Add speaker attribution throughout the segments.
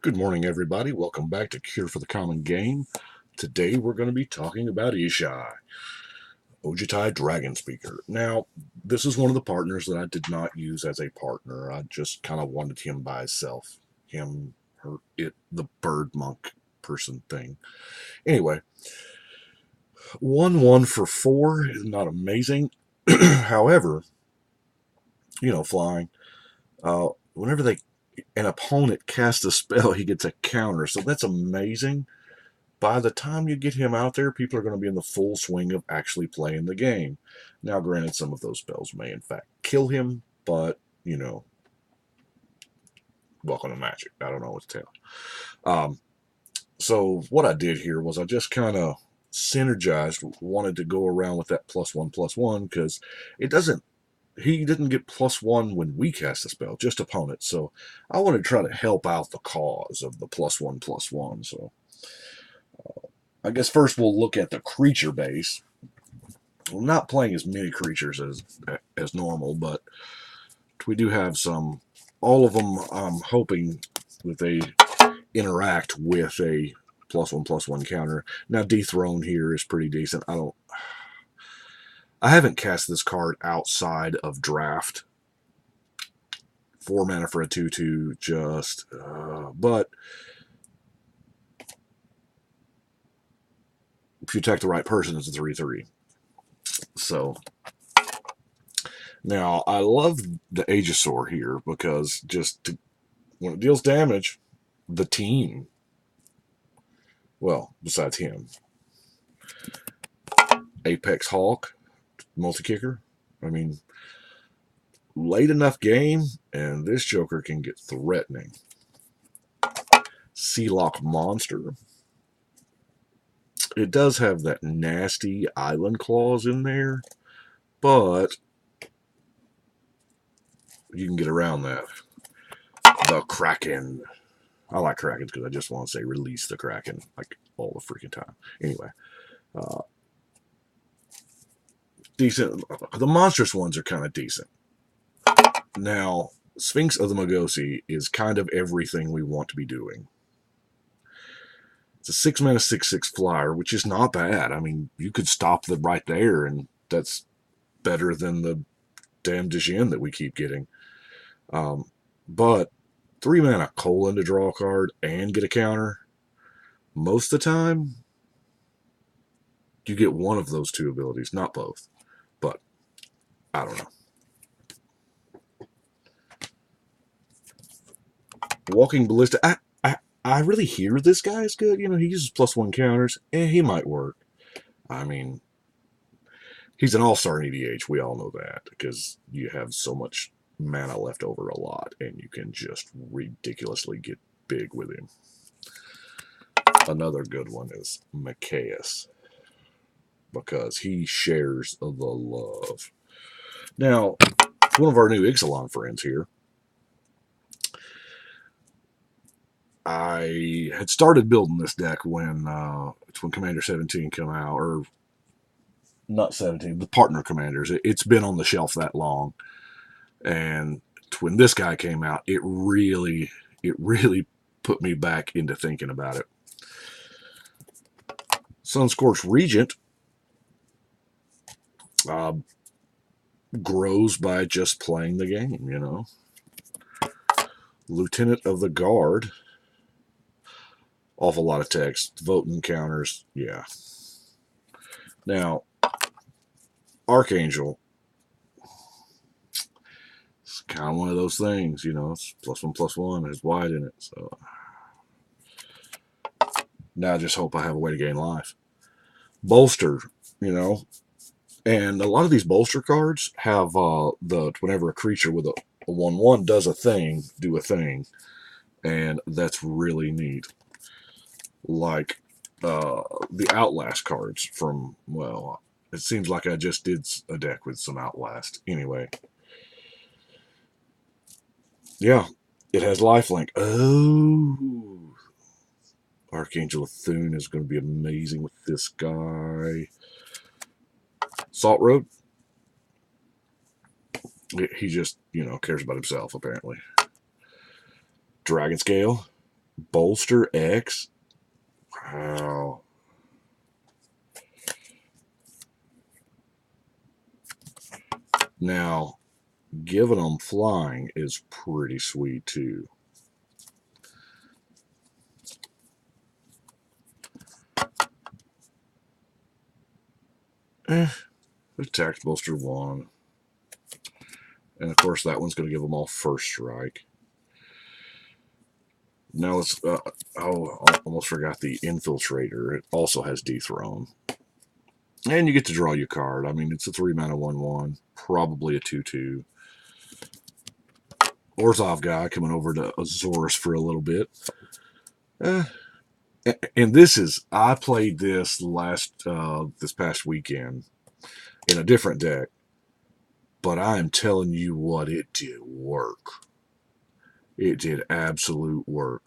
Speaker 1: Good morning, everybody. Welcome back to Cure for the Common Game. Today we're going to be talking about Ishai, Ojutai Dragonspeaker. Now, this is one of the partners that I did not use as a partner. I just kind of wanted him by himself. Him, her, it, the bird monk person thing. Anyway, 1-1 for 4 is not amazing. However, flying. Whenever an opponent casts a spell, he gets a counter. So that's amazing. By the time you get him out there, people are going to be in the full swing of actually playing the game. Now, granted, some of those spells may in fact kill him, but, welcome to Magic. I don't know what to tell. So what I did here was I just kind of synergized, wanted to go around with that +1/+1, because he didn't get +1 when we cast the spell, just opponents. So I want to try to help out the cause of the +1/+1. So I guess first we'll look at the creature base. We're not playing as many creatures as normal, but we do have some. All of them, I'm hoping that they interact with a +1/+1 counter. Now, Dethrone here is pretty decent. I haven't cast this card outside of draft. 4 mana for a 2/2, but if you attack the right person, it's a 3/3. So now I love the Aegisaur here because when it deals damage, the team, well, besides him, Apex Hawk, multi-kicker. I mean, late enough game, and this Joker can get threatening. Sealock Monster. It does have that nasty island clause in there, but you can get around that. The Kraken. I like Krakens because I just want to say release the Kraken like all the freaking time. Anyway, decent. The monstrous ones are kind of decent. Now, Sphinx of the Magosi is kind of everything we want to be doing. It's a 6 mana 6/6 flyer, which is not bad. I mean, you could stop them right there, and that's better than the damn Dijin that we keep getting. But 3 mana colon to draw a card and get a counter. Most of the time, you get one of those two abilities, not both. But I don't know. Walking Ballista. I really hear this guy is good. He uses +1 counters. He might work. I mean, he's an all-star in EDH. We all know that because you have so much mana left over a lot, and you can just ridiculously get big with him. Another good one is Machias because he shares the love. Now, one of our new Ixalan friends here. I had started building this deck when Commander 17 came out, or not 17, the partner commanders. It's been on the shelf that long, and when this guy came out, it really put me back into thinking about it. Sunscorched Regent grows by just playing the game, Lieutenant of the Guard. Awful lot of text. Voting counters. Yeah. Now, Archangel. It's kind of one of those things, It's +1/+1. There's wide in it. So now I just hope I have a way to gain life. Bolster, And a lot of these bolster cards have whenever a creature with a 1/1 does a thing, do a thing. And that's really neat. Like the Outlast cards from, well, it seems like I just did a deck with some Outlast. Anyway. Yeah, it has lifelink. Oh. Archangel of Thune is going to be amazing with this guy. Salt Road. He just, cares about himself, apparently. Dragon Scale. Bolster X? Wow. Now, giving them flying is pretty sweet too. Attack bolster 1. And of course that one's going to give them all first strike. Now let's, I almost forgot the Infiltrator. It also has Dethrone. And you get to draw your card. I mean, it's a 3-mana 1/1, probably a 2/2. Orzhov guy coming over to Azorius for a little bit. And this is, I played this this past weekend in a different deck, but I am telling you what, it did work. It did absolute work.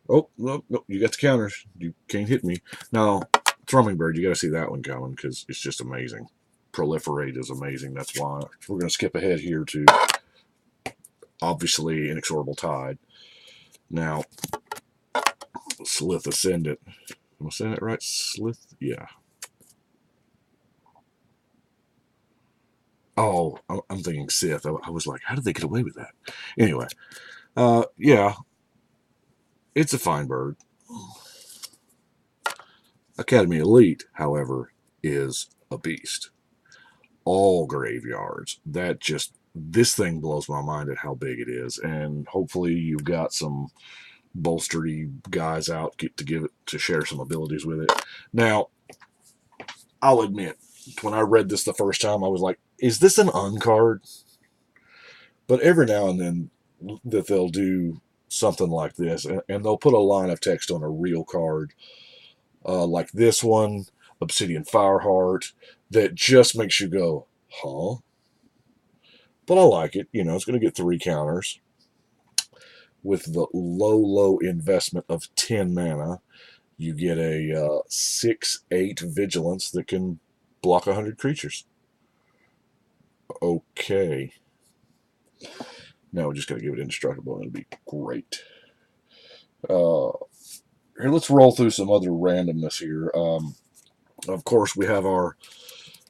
Speaker 1: Oh, no, you got the counters. You can't hit me. Now, Thrumming Bird, you got to see that one coming because it's just amazing. Proliferate is amazing. That's why we're going to skip ahead here to, obviously, Inexorable Tide. Now, Slith Ascendant. Am I saying it right? Slith? Yeah. Oh, I'm thinking Sith. I was like, how did they get away with that? Anyway, yeah, it's a fine bird. Academy Elite, however, is a beast. All graveyards. This thing blows my mind at how big it is, and hopefully you've got some bolstery guys out to share some abilities with it. Now, I'll admit, when I read this the first time, I was like, is this an uncard? But every now and then that they'll do something like this, and they'll put a line of text on a real card, like this one, Obsidian Fireheart, that just makes you go, huh? But I like it. You know, it's going to get 3 counters. With the low investment of 10 mana, you get a 6/8 Vigilance that can block 100 creatures. Okay. Now we're just going to give it Indestructible, and it'll be great. Here, let's roll through some other randomness here. Of course, we have our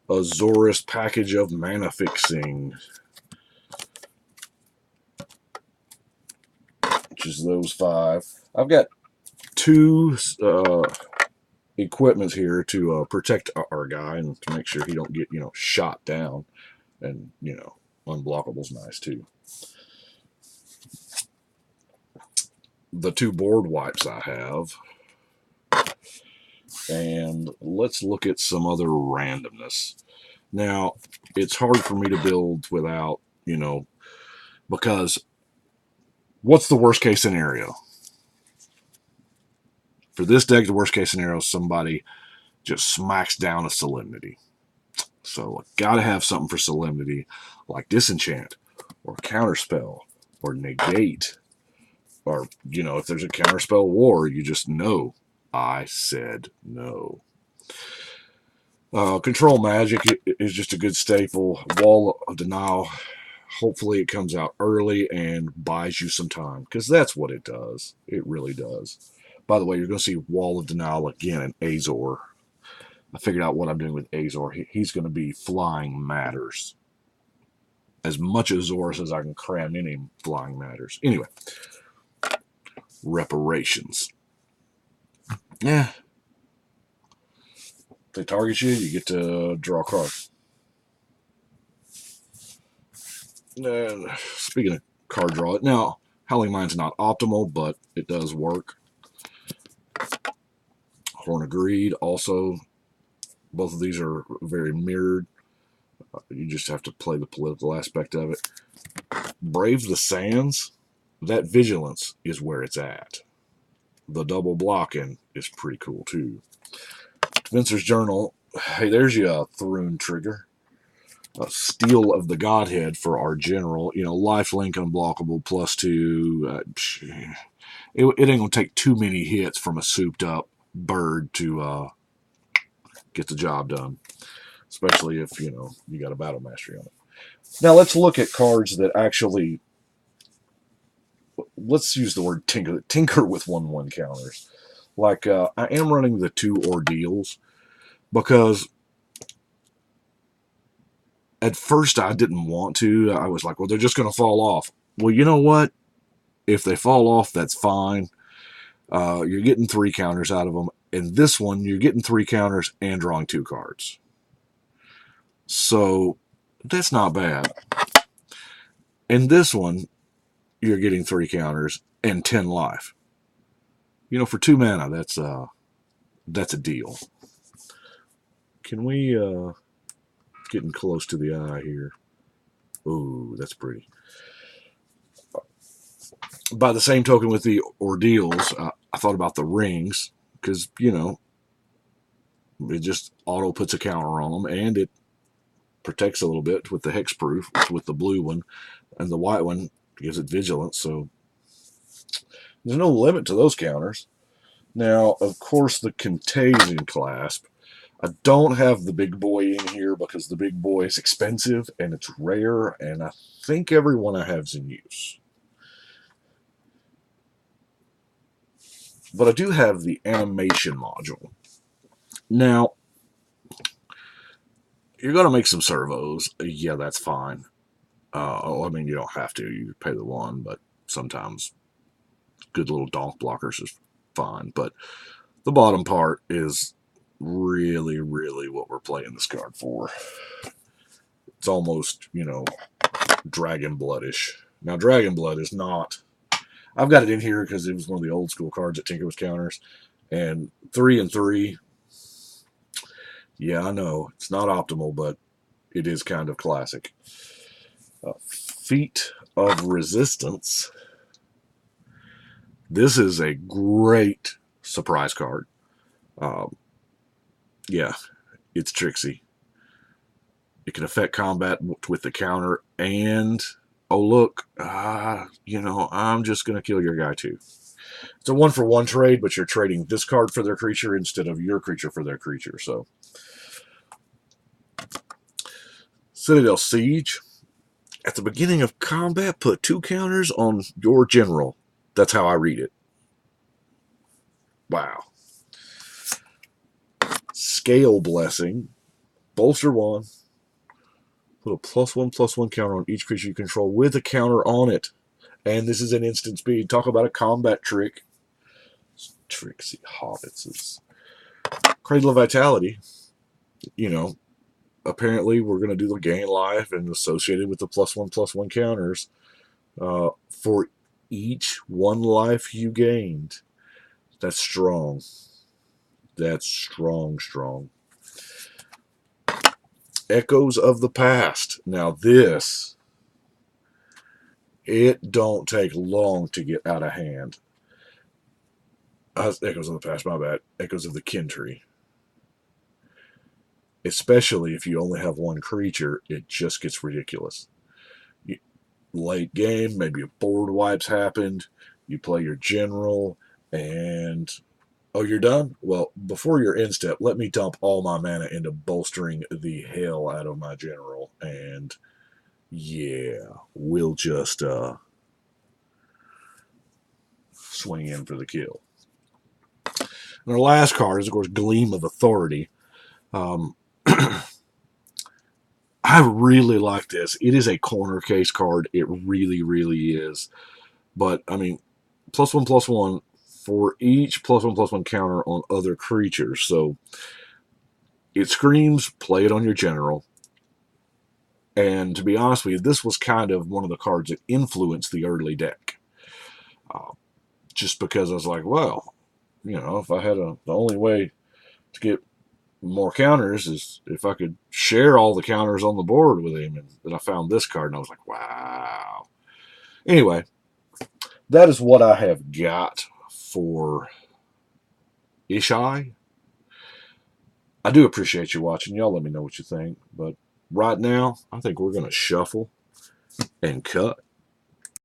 Speaker 1: Azorius package of mana fixing, which is those 5. I've got 2 equipments here to protect our guy and to make sure he don't get, shot down. And, unblockable's nice too. The 2 board wipes I have. And let's look at some other randomness. Now, it's hard for me to build without, because what's the worst case scenario? For this deck, the worst case scenario is somebody just smacks down a Solemnity. So, gotta have something for Solemnity, like Disenchant, or Counterspell, or Negate. Or, if there's a Counterspell War, you just know. I said no. Control Magic is just a good staple. Wall of Denial. Hopefully it comes out early and buys you some time, because that's what it does. It really does. By the way, you're going to see Wall of Denial again in Azor. I figured out what I'm doing with Azor. He's going to be Flying Matters. As much Azorius as I can cram in him, Flying Matters. Anyway. Reparations. Yeah. If they target you, you get to draw a card. And speaking of card draw, now, Howling Mind's not optimal, but it does work. Horn of Greed, also. Both of these are very mirrored. You just have to play the political aspect of it. Brave the Sands, that Vigilance is where it's at. The double blocking is pretty cool too. Spencer's Journal, hey, there's your Thrune trigger. Steel of the Godhead for our general. Lifelink unblockable, +2. It ain't going to take too many hits from a souped up bird to get the job done. Especially if, you got a battle mastery on it. Now let's look at cards that actually let's use the word tinker with 1/1 counters. Like, I am running the 2 ordeals because at first I didn't want to. I was like, well, they're just going to fall off. Well, you know what? If they fall off, that's fine. You're getting 3 counters out of them. In this one, you're getting 3 counters and drawing 2 cards. So that's not bad. In this one, you're getting 3 counters and 10 life. You know, for 2 mana, that's a deal. Can we getting close to the eye here? Ooh, that's pretty. By the same token, with the ordeals, I thought about the rings because, you know, it just auto puts a counter on them, and it protects a little bit with the hexproof, with the blue one, and the white one gives it vigilance. So there's no limit to those counters. Now, of course, the Contagion Clasp. I don't have the big boy in here because the big boy is expensive and it's rare, and I think every one I have is in use. But I do have the animation module. Now, you're going to make some servos. Yeah, that's fine. I mean, you don't have to. You pay the 1, but sometimes good little donk blockers is fine. But the bottom part is really, really what we're playing this card for. It's almost, you know, Dragon Bloodish. Now, Dragon Blood is not... I've got it in here because it was one of the old school cards that tinker with counters. And 3 and 3... Yeah, I know. It's not optimal, but it is kind of classic. Feat of Resistance. This is a great surprise card. Yeah, it's tricksy. It can affect combat with the counter, and, oh look, you know, I'm just going to kill your guy too. It's a 1-for-1 trade, but you're trading this card for their creature instead of your creature for their creature, so... Citadel Siege. At the beginning of combat, put 2 counters on your general. That's how I read it. Wow. Scale Blessing. Bolster 1. Put a +1/+1 counter on each creature you control with a counter on it. And this is an instant speed. Talk about a combat trick. Tricksy hobbits. Cradle of Vitality. You know, apparently we're going to do the gain life and associated with the +1/+1 counters for each 1 life you gained. That's strong. That's strong. Echoes of the Past. Now this, it don't take long to get out of hand. Echoes of the Past, my bad. Echoes of the Kin Tree. Especially if you only have 1 creature, it just gets ridiculous. Late game, maybe a board wipes happened, you play your general, and... oh, you're done? Well, before your end step, let me dump all my mana into bolstering the hell out of my general, and... yeah, we'll just swing in for the kill. And our last card is, of course, Gleam of Authority. I really like this. It is a corner case card. It really, really is. But, I mean, +1/+1 for each +1/+1 counter on other creatures. So, it screams, play it on your general. And to be honest with you, this was kind of one of the cards that influenced the early deck. Just because I was like, well, you know, if I had the only way to get more counters is if I could share all the counters on the board with him. And then I found this card and I was like, wow. Anyway, that is what I have got for Ishai. I do appreciate you watching. Y'all let me know what you think. But right now, I think we're going to shuffle and cut.